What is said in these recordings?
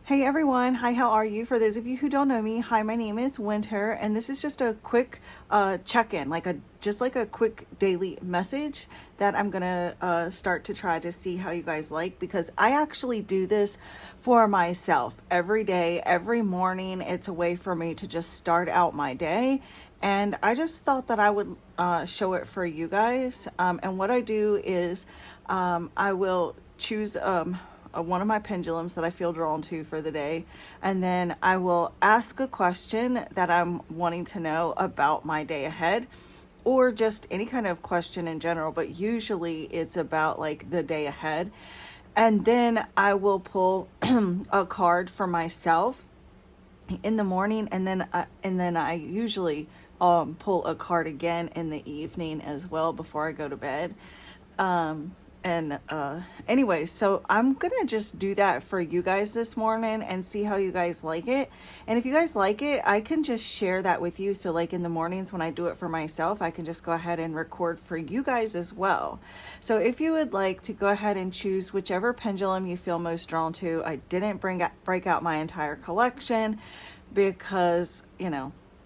Hey everyone, hi, how are you? For those of you who don't know me, hi, my name is Winter, and this is just a quick check-in, just like a quick daily message that I'm gonna start to try to see how you guys like, because I actually do this for myself every day, every morning. It's a way for me to just start out my day, and I just thought that I would show it for you guys. And what I do is I will choose one of my pendulums that I feel drawn to for the day, and then I will ask a question that I'm wanting to know about my day ahead, or just any kind of question in general, but usually it's about like the day ahead. And then I will pull a card for myself in the morning, and then I usually pull a card again in the evening as well before I go to bed. And anyways, so I'm gonna just do that for you guys this morning and see how you guys like it. And if you guys like it, I can just share that with you. So like in the mornings when I do it for myself, I can just go ahead and record for you guys as well. So if you would like to go ahead and choose whichever pendulum you feel most drawn to. I didn't break out my entire collection because,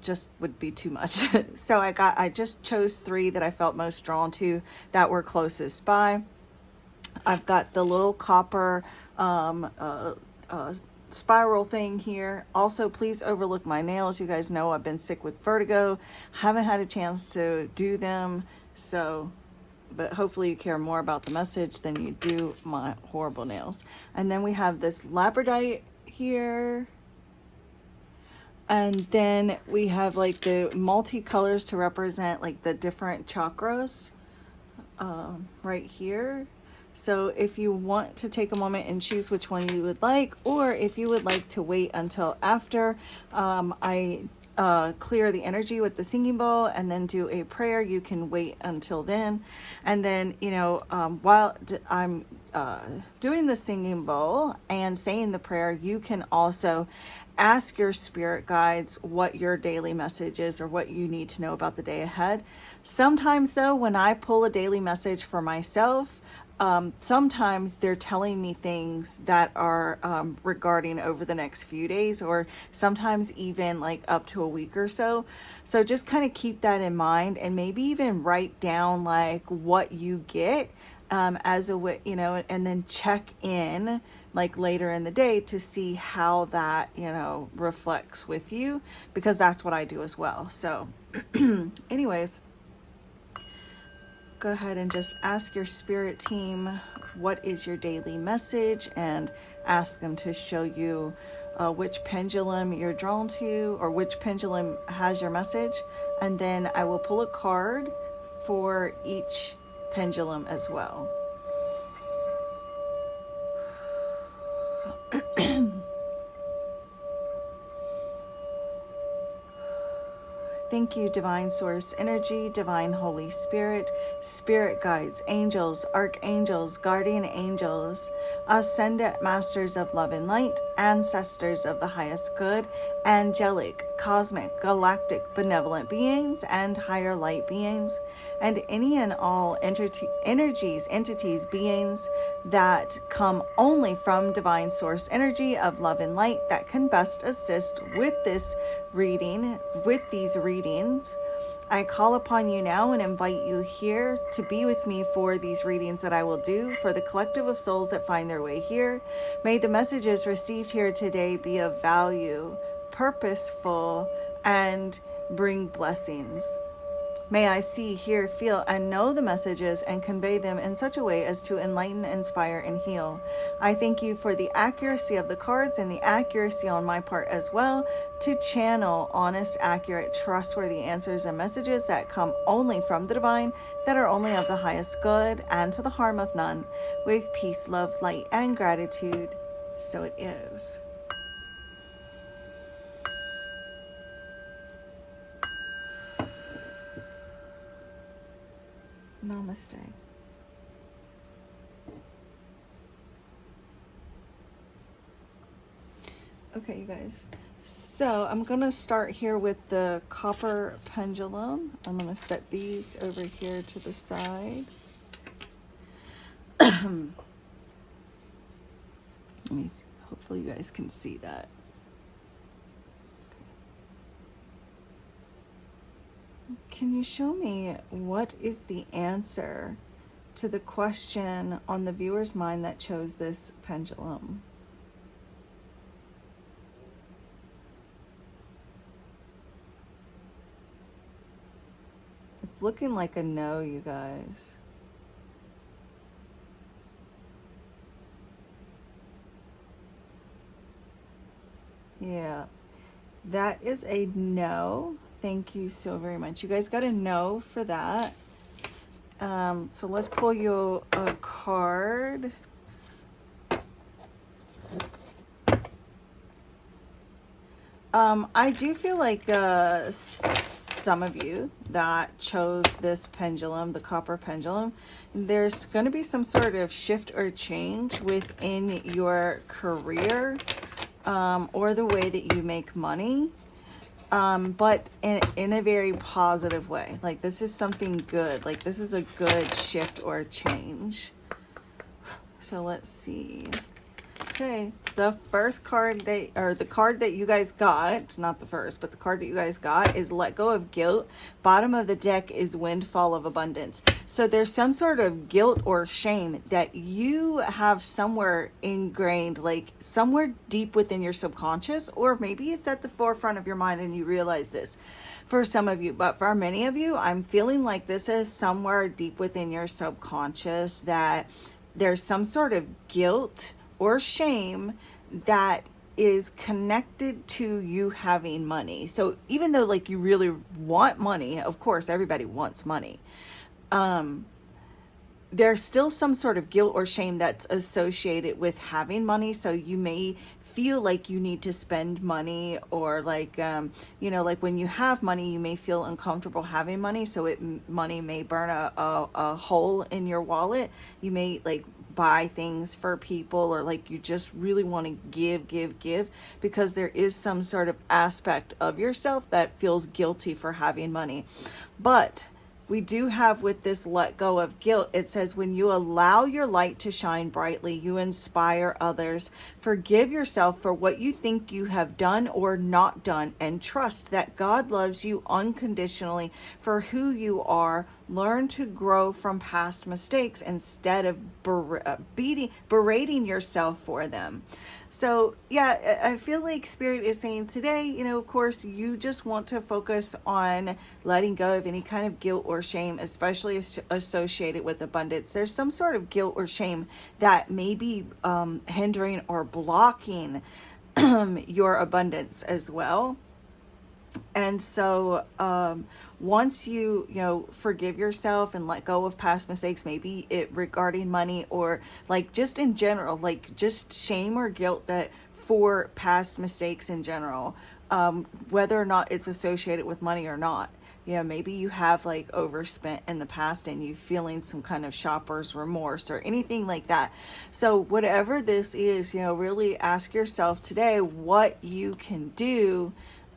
just would be too much. So I just chose 3 that I felt most drawn to, that were closest by. I've got the little copper spiral thing here. Also, please overlook my nails. You guys know I've been sick with vertigo. Haven't had a chance to do them. So, but hopefully you care more about the message than you do my horrible nails. And then we have this labradorite here. And then we have like the multicolors to represent like the different chakras right here. So if you want to take a moment and choose which one you would like, or if you would like to wait until after I clear the energy with the singing bowl and then do a prayer, you can wait until then. And then, while I'm doing the singing bowl and saying the prayer, you can also ask your spirit guides what your daily message is or what you need to know about the day ahead. Sometimes though, when I pull a daily message for myself, sometimes they're telling me things that are regarding over the next few days, or sometimes even like up to a week or so. So just kind of keep that in mind, and maybe even write down like what you get as a way, and then check in like later in the day to see how that, reflects with you, because that's what I do as well. So anyways, go ahead and just ask your spirit team what is your daily message, and ask them to show you which pendulum you're drawn to, or which pendulum has your message. And then I will pull a card for each pendulum as well. Thank you, Divine Source Energy, Divine Holy Spirit, Spirit Guides, Angels, Archangels, Guardian Angels, Ascended Masters of Love and Light, Ancestors of the Highest Good, Angelic, Cosmic, Galactic, Benevolent Beings, and Higher Light Beings, and any and all entities, beings that come only from Divine Source Energy of Love and Light that can best assist with this reading, with these readings. I call upon you now and invite you here to be with me for these readings that I will do for the collective of souls that find their way here. May the messages received here today be of value, purposeful, and bring blessings. May I see, hear, feel, and know the messages and convey them in such a way as to enlighten, inspire, and heal. I thank you for the accuracy of the cards and the accuracy on my part as well, to channel honest, accurate, trustworthy answers and messages that come only from the divine, that are only of the highest good, and to the harm of none, with peace, love, light, and gratitude. So it is. Namaste. Okay, you guys. So I'm going to start here with the copper pendulum. I'm going to set these over here to the side. Let me see. Hopefully you guys can see that. Can you show me what is the answer to the question on the viewer's mind that chose this pendulum? It's looking like a no, you guys. Yeah, that is a no. Thank you so very much. You guys got a no for that. So let's pull you a card. I do feel like some of you that chose this pendulum, the copper pendulum, there's going to be some sort of shift or change within your career, or the way that you make money, but in a very positive way. Like, this is something good. Like, this is a good shift or change. So let's see. Okay, the first card the card that you guys got, not the first, but the card that you guys got is Let Go of Guilt. Bottom of the deck is Windfall of Abundance. So there's some sort of guilt or shame that you have somewhere ingrained, like somewhere deep within your subconscious, or maybe it's at the forefront of your mind and you realize this for some of you. But for many of you, I'm feeling like this is somewhere deep within your subconscious, that there's some sort of guilt or shame that is connected to you having money. So even though like you really want money, of course everybody wants money, there's still some sort of guilt or shame that's associated with having money. So you may feel like you need to spend money, or like like when you have money you may feel uncomfortable having money, so money may burn a hole in your wallet. You may like buy things for people, or like you just really want to give because there is some sort of aspect of yourself that feels guilty for having money. But we do have, with this Let Go of Guilt, it says, when you allow your light to shine brightly, you inspire others. Forgive yourself for what you think you have done or not done, and trust that God loves you unconditionally for who you are. Learn to grow from past mistakes instead of berating yourself for them. So yeah, I feel like Spirit is saying today, of course, you just want to focus on letting go of any kind of guilt or shame, especially associated with abundance. There's some sort of guilt or shame that may be hindering or blocking your abundance as well. And so once you forgive yourself and let go of past mistakes, maybe it regarding money, or like just in general, like just shame or guilt that for past mistakes in general, whether or not it's associated with money or not. Maybe you have like overspent in the past and you feeling some kind of shopper's remorse or anything like that. So whatever this is, really ask yourself today what you can do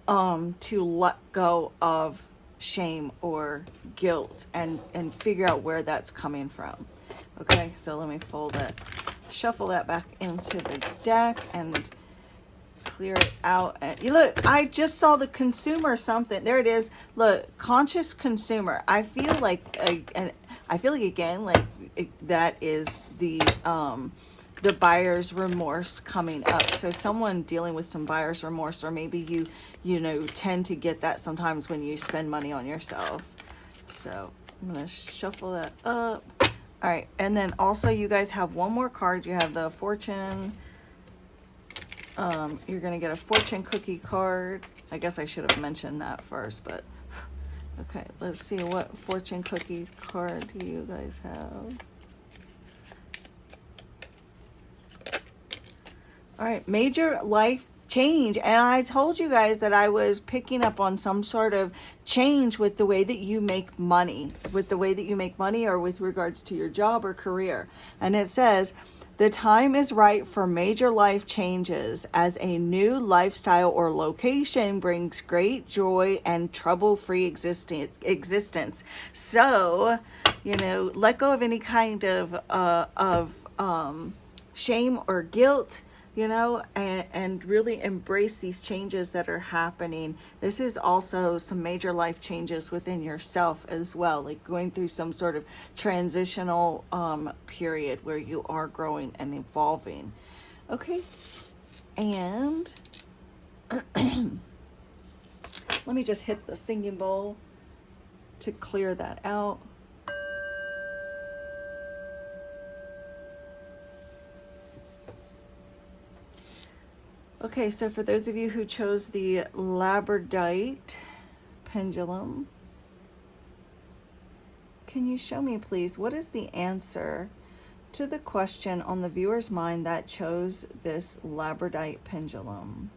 to let go of shame or guilt, and figure out where that's coming from. Okay, so let me shuffle that back into the deck and clear it out. And look, I just saw the consumer something. There it is. Look, conscious consumer. I feel like again, like that is the buyer's remorse coming up. So someone dealing with some buyer's remorse, or maybe you tend to get that sometimes when you spend money on yourself. So I'm going to shuffle that up. All right. And then also you guys have one more card. You have the fortune. You're going to get a fortune cookie card. I guess I should have mentioned that first, but okay. Let's see, what fortune cookie card do you guys have? All right, major life change. And I told you guys that I was picking up on some sort of change with the way that you make money, or with regards to your job or career. And it says, the time is right for major life changes, as a new lifestyle or location brings great joy and trouble-free existence. So, let go of any kind of shame or guilt. you know, and really embrace these changes that are happening. This is also some major life changes within yourself as well, like going through some sort of transitional period where you are growing and evolving. Okay, and let me just hit the singing bowl to clear that out. Okay, so for those of you who chose the labradorite pendulum, can you show me, please, what is the answer to the question on the viewer's mind that chose this labradorite pendulum?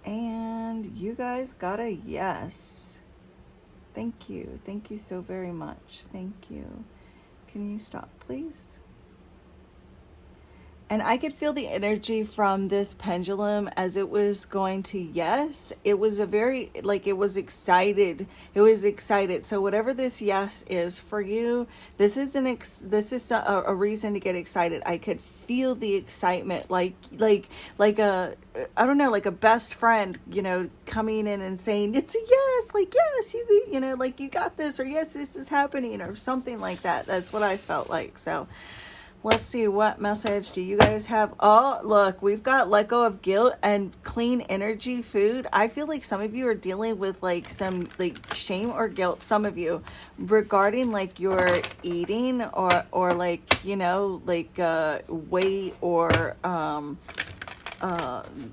And you guys got a yes. Thank you. Thank you so very much. Thank you. Can you stop, please? And I could feel the energy from this pendulum as it was going to yes. It was a very, like, it was excited. It was excited. So whatever this yes is for you, this is a reason to get excited. I could feel the excitement, like a, I don't know, like a best friend, you know, coming in and saying it's a yes, like yes, you know, like you got this, or yes, this is happening, or something like that. That's what I felt like. So let's see, what message do you guys have? Oh, look, we've got let go of guilt and clean energy food. I feel like some of you are dealing with like some like shame or guilt, some of you, regarding like your eating or like, you know, like weight or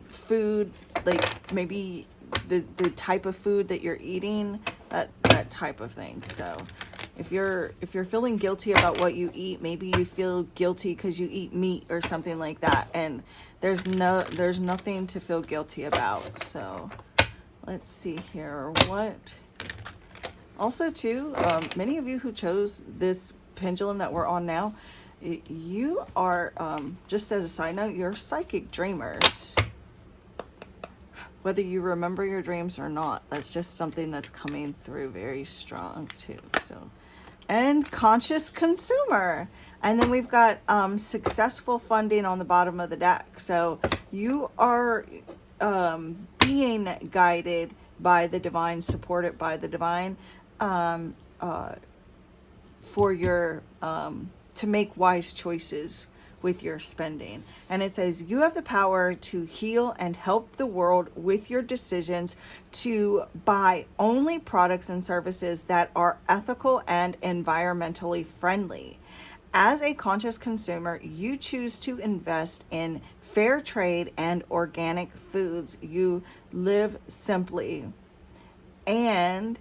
food, like maybe the type of food that you're eating, that type of thing. So if you're feeling guilty about what you eat, maybe you feel guilty because you eat meat or something like that, and there's nothing to feel guilty about. So let's see here. What also too, many of you who chose this pendulum that we're on now, you are, just as a side note, you're psychic dreamers. Whether you remember your dreams or not, that's just something that's coming through very strong too. So, and conscious consumer. And then we've got successful funding on the bottom of the deck. So you are being guided by the divine, supported by the divine, for your to make wise choices with your spending. And it says you have the power to heal and help the world with your decisions to buy only products and services that are ethical and environmentally friendly. As a conscious consumer, you choose to invest in fair trade and organic foods. You live simply, and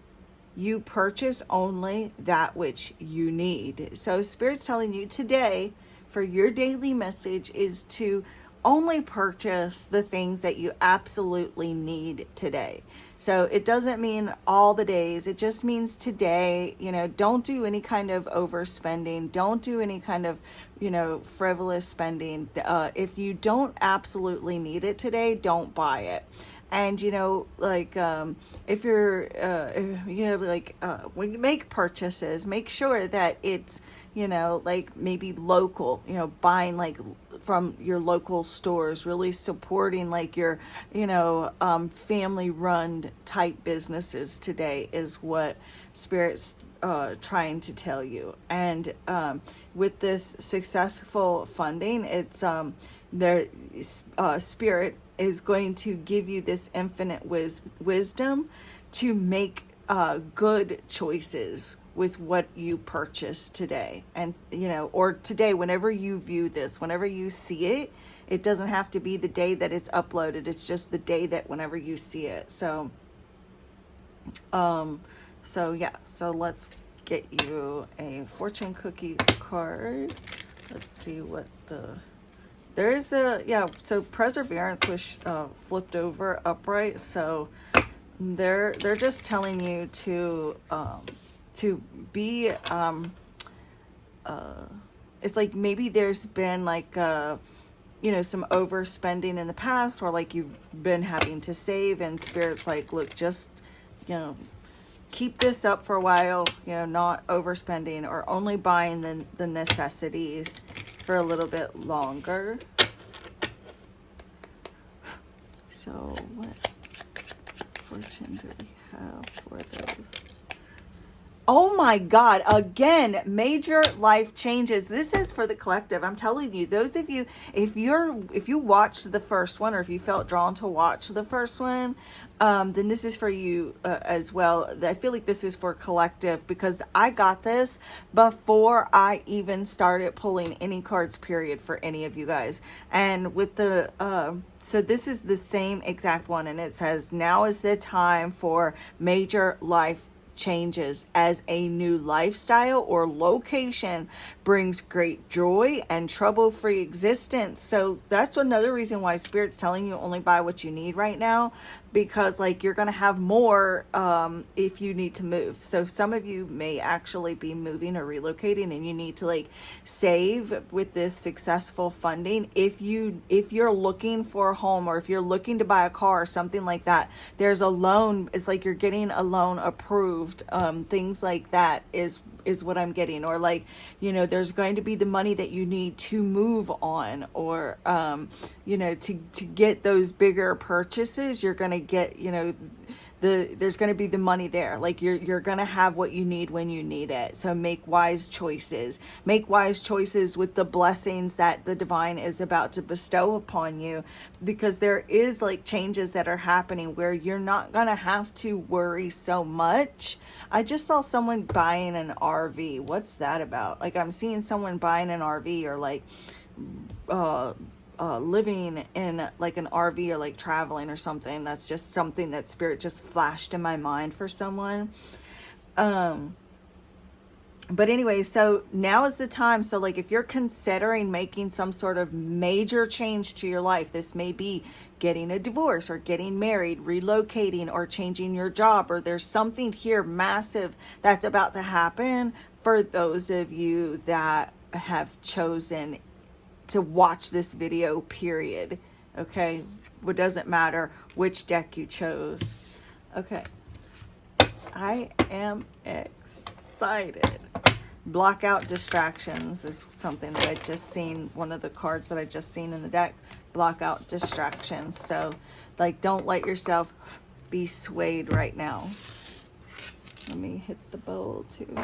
you purchase only that which you need. So Spirit's telling you today, for your daily message, is to only purchase the things that you absolutely need today. So it doesn't mean all the days. It just means today. You know, don't do any kind of overspending. Don't do any kind of, you know, frivolous spending. If you don't absolutely need it today, don't buy it. And, you know, like, if you're, you know, like, when you make purchases, make sure that it's, you know, like maybe local, you know, buying like from your local stores, really supporting like your, you know, family run type businesses today is what Spirit's trying to tell you. And with this successful funding, it's their Spirit is going to give you this infinite wisdom to make good choices with what you purchase today. And, you know, or today, whenever you view this, whenever you see it, it doesn't have to be the day that it's uploaded. It's just the day that whenever you see it. So, so yeah, so let's get you a fortune cookie card. Let's see what there's a, yeah, so perseverance was flipped over upright. So they're just telling you to be, it's like maybe there's been like, you know, some overspending in the past, or like you've been having to save, and Spirit's like, look, just, you know, keep this up for a while, you know, not overspending or only buying the necessities for a little bit longer. So what fortune do we have for those? Oh my God, again, major life changes. This is for the collective. I'm telling you, those of you, if you watched the first one, or if you felt drawn to watch the first one, then this is for you as well. I feel like this is for collective, because I got this before I even started pulling any cards, period, for any of you guys. And with the, so this is the same exact one, and it says, now is the time for major life changes, as a new lifestyle or location brings great joy and trouble-free existence. So that's another reason why Spirit's telling you only buy what you need right now, because like you're gonna have more if you need to move. So some of you may actually be moving or relocating, and you need to like save with this successful funding. If you're looking for a home, or if you're looking to buy a car or something like that, there's a loan. It's like you're getting a loan approved. Things like that is what I'm getting. Or like, you know, there's going to be the money that you need to move on, or you know, to get those bigger purchases. You're going to get, you know, there's going to be the money there. Like you're going to have what you need when you need it. So make wise choices. Make wise choices with the blessings that the divine is about to bestow upon you, because there is like changes that are happening where you're not going to have to worry so much. I just saw someone buying an RV. What's that about? Like I'm seeing someone buying an RV, or like living in like an RV, or like traveling or something. That's just something that Spirit just flashed in my mind for someone. But anyway, so now is the time. So like if you're considering making some sort of major change to your life, this may be getting a divorce, or getting married, relocating, or changing your job, or there's something here massive that's about to happen for those of you that have chosen to watch this video, period. Okay, it doesn't matter which deck you chose. Okay, I am excited. Block out distractions is something that I just seen. One of the cards that I just seen in the deck, block out distractions. So like, don't let yourself be swayed right now. Let me hit the bowl too.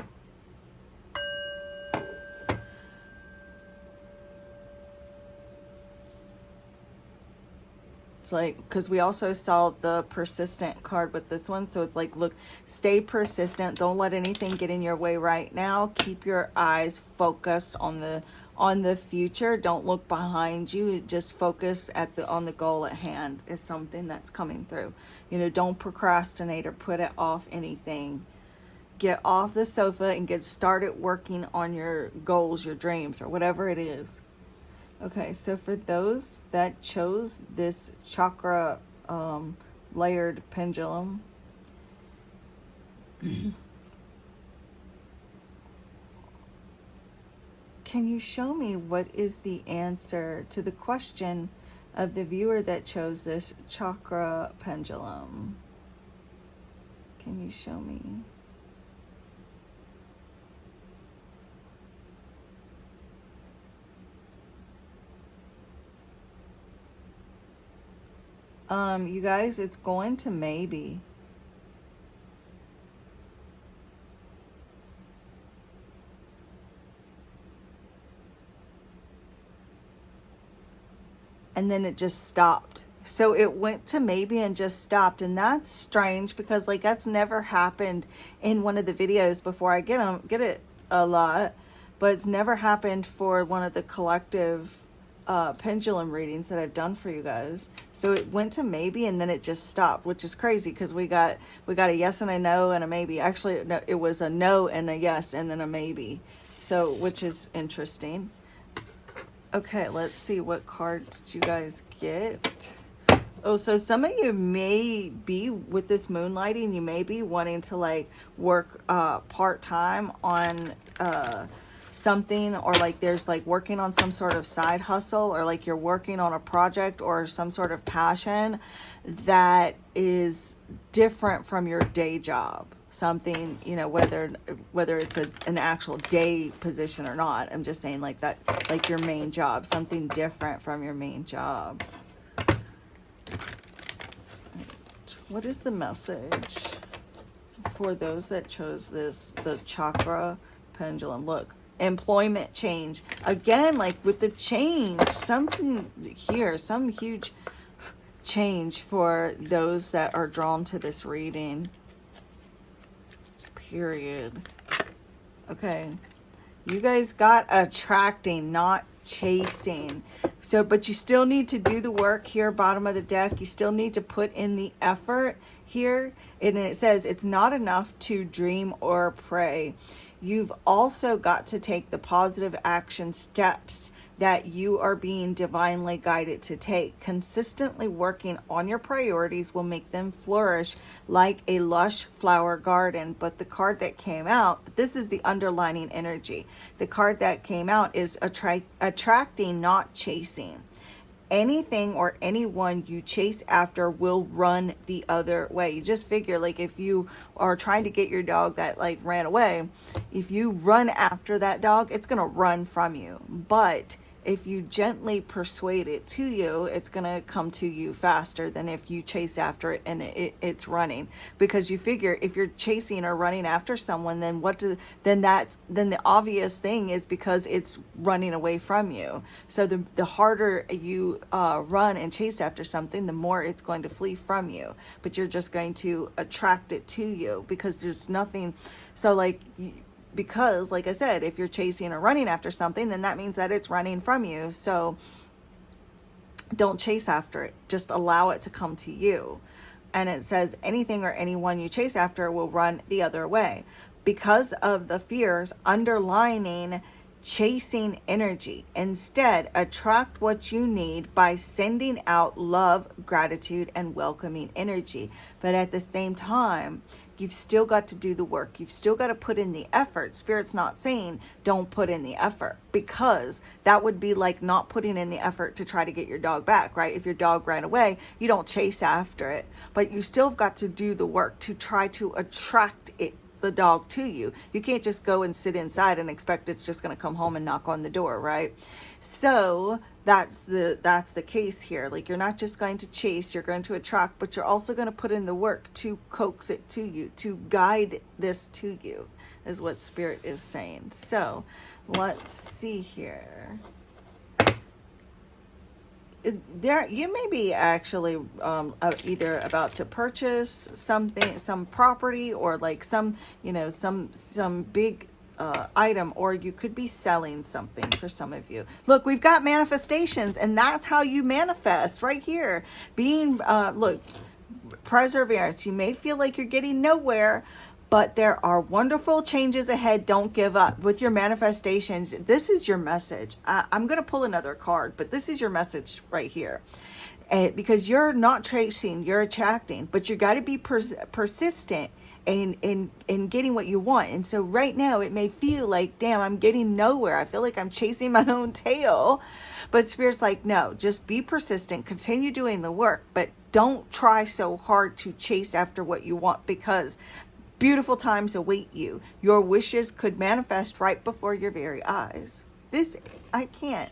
Like, because we also saw the persistent card with this one. So it's like, look, stay persistent. Don't let anything get in your way right now. Keep your eyes focused on the future. Don't look behind you. Just focus on the goal at hand. It's something that's coming through. You know, don't procrastinate or put it off anything. Get off the sofa and get started working on your goals, your dreams, or whatever it is. Okay, so for those that chose this chakra layered pendulum, can you show me what is the answer to the question of the viewer that chose this chakra pendulum? Can you show me? You guys, it's going to maybe. And then it just stopped. So it went to maybe and just stopped. And that's strange, because like that's never happened in one of the videos before. I get it a lot, but it's never happened for one of the collective pendulum readings that I've done for you guys. So it went to maybe and then it just stopped, which is crazy, because we got a yes and a no and a maybe. Actually, no, it was a no and a yes and then a maybe. So, which is interesting. Okay, let's see, what card did you guys get? Oh, so some of you may be, with this moonlighting, you may be wanting to like work part-time on something, or like there's like working on some sort of side hustle, or like you're working on a project or some sort of passion that is different from your day job. something, you know, whether it's an actual day position or not. I'm just saying like that, like your main job, something different from your main job. What is the message for those that chose this, the chakra pendulum? Look, employment change. Again, like with the change, something here, some huge change for those that are drawn to this reading. Period. Okay. You guys got attracting, not chasing. So, but you still need to do the work here, bottom of the deck. You still need to put in the effort here. And it says it's not enough to dream or pray. You've also got to take the positive action steps that you are being divinely guided to take. Consistently working on your priorities will make them flourish like a lush flower garden. But the card that came out, this is the underlining energy. The card that came out is attracting, not chasing. Anything or anyone you chase after will run the other way. You just figure, like, if you are trying to get your dog that like ran away, if you run after that dog, it's gonna run from you. But if you gently persuade it to you, it's going to come to you faster than if you chase after it and it's running. Because you figure if you're chasing or running after someone, then then the obvious thing is because it's running away from you. So the harder you run and chase after something, the more it's going to flee from you. But you're just going to attract it to you because there's nothing. So like, because like I said, if you're chasing or running after something, then that means that it's running from you. So don't chase after it. Just allow it to come to you. And it says anything or anyone you chase after will run the other way because of the fears underlining chasing energy. Instead, attract what you need by sending out love, gratitude, and welcoming energy. But at the same time, you've still got to do the work. You've still got to put in the effort. Spirit's not saying don't put in the effort, because that would be like not putting in the effort to try to get your dog back, right? If your dog ran away, you don't chase after it, but you still got to do the work to try to attract the dog to you. You can't just go and sit inside and expect it's just going to come home and knock on the door, right? So that's the case here. Like, you're not just going to chase, you're going to attract, but you're also going to put in the work to coax it to you, to guide this to you, is what Spirit is saying. So let's see here. There, you may be actually either about to purchase something, some property, or like some, you know, some big item, or you could be selling something for some of you. Look, we've got manifestations, and that's how you manifest right here. Being, look, perseverance. You may feel like you're getting nowhere, but there are wonderful changes ahead. Don't give up with your manifestations. This is your message. I'm going to pull another card, but this is your message right here. Because you're not chasing, you're attracting, but you got to be persistent in getting what you want. And so right now it may feel like, damn, I'm getting nowhere. I feel like I'm chasing my own tail. But Spirit's like, no, just be persistent, continue doing the work, but don't try so hard to chase after what you want, because beautiful times await you. Your wishes could manifest right before your very eyes. This, I can't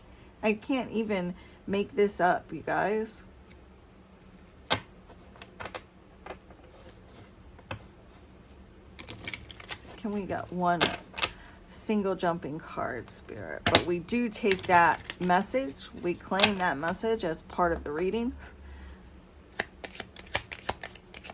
even make this up, you guys. Can we get one single jumping card, Spirit? But we do take that message. We claim that message as part of the reading.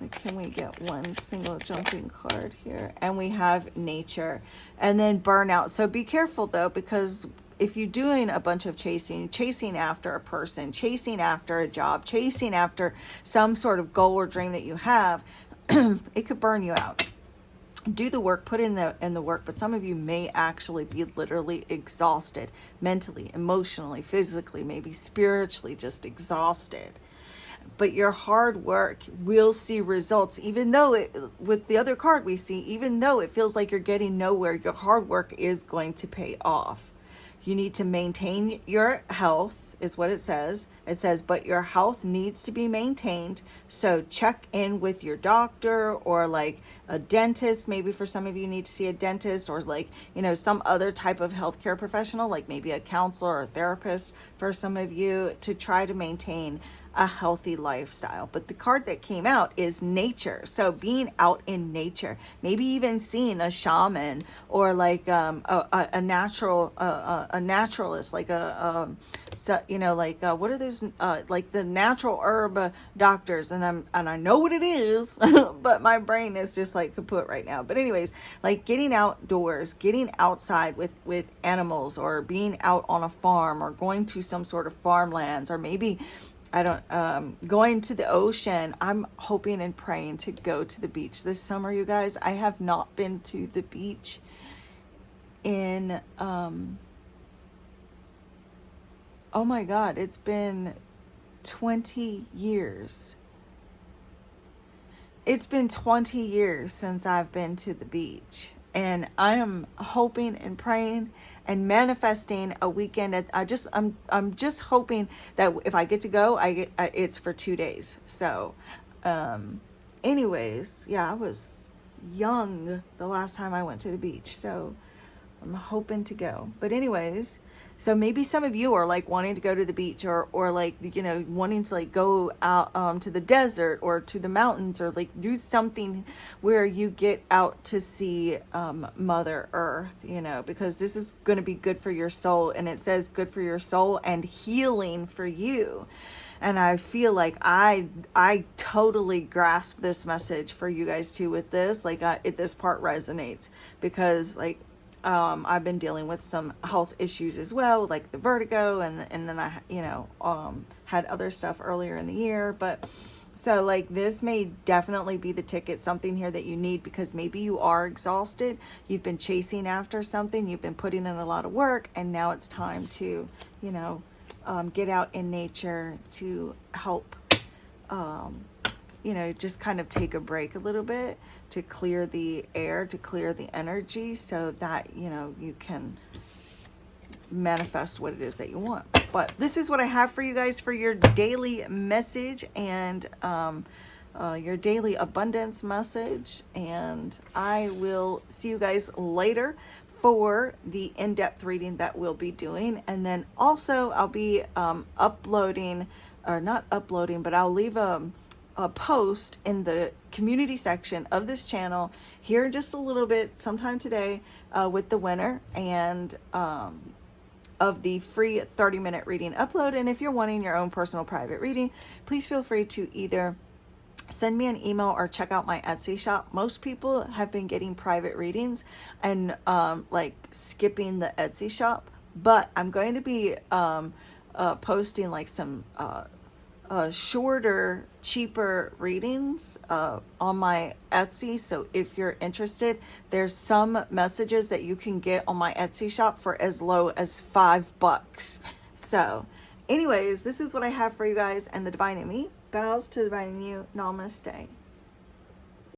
Can we get one single jumping card here? And we have nature, and then burnout. So be careful though, because if you're doing a bunch of chasing after a person, chasing after a job, chasing after some sort of goal or dream that you have, it could burn you out. Do the work, put in the work, but some of you may actually be literally exhausted, mentally, emotionally, physically, maybe spiritually, just exhausted. But your hard work will see results, even though with the other card we see, even though it feels like you're getting nowhere, your hard work is going to pay off. You need to maintain your health health is what it says. It says, but your health needs to be maintained. So check in with your doctor or like a dentist. Maybe for some of you need to see a dentist, or like, you know, some other type of healthcare professional, like maybe a counselor or a therapist for some of you, to try to maintain a healthy lifestyle. But the card that came out is nature. So being out in nature, maybe even seeing a shaman or like a natural a naturalist, like so, you know, like what are those like the natural herb doctors, and I know what it is but my brain is just like kaput right now. But anyways, like getting outdoors, getting outside with animals, or being out on a farm, or going to some sort of farmlands, or maybe going to the ocean. I'm hoping and praying to go to the beach this summer, you guys. I have not been to the beach in, oh my God, it's been 20 years. It's been 20 years since I've been to the beach. And I am hoping and praying and manifesting a weekend. I'm just hoping that if I get to go, it's for 2 days. So, anyways, yeah, I was young the last time I went to the beach. So I'm hoping to go. But anyways, so maybe some of you are like wanting to go to the beach, or like, you know, wanting to like go out to the desert or to the mountains, or like do something where you get out to see Mother Earth, you know, because this is going to be good for your soul. And it says good for your soul and healing for you. And I feel like I totally grasp this message for you guys too with this. Like this part resonates, because like I've been dealing with some health issues as well, like the vertigo, and then I, you know, had other stuff earlier in the year. But so like this may definitely be the ticket, something here that you need, because maybe you are exhausted. You've been chasing after something. You've been putting in a lot of work, and now it's time to, you know, get out in nature to help, you know, just kind of take a break a little bit, to clear the air, to clear the energy, so that, you know, you can manifest what it is that you want. But this is what I have for you guys for your daily message, and your daily abundance message. And I will see you guys later for the in-depth reading that we'll be doing. And then also I'll be uploading, or not uploading, but I'll leave a post in the community section of this channel here in just a little bit, sometime today, with the winner and of the free 30-minute reading upload. And if you're wanting your own personal private reading, please feel free to either send me an email or check out my Etsy shop. Most people have been getting private readings and like skipping the Etsy shop, but I'm going to be posting like some shorter, cheaper readings on my Etsy. So if you're interested, there's some messages that you can get on my Etsy shop for as low as $5. So anyways, this is what I have for you guys, and the divine in me bows to the divine in you. Namaste.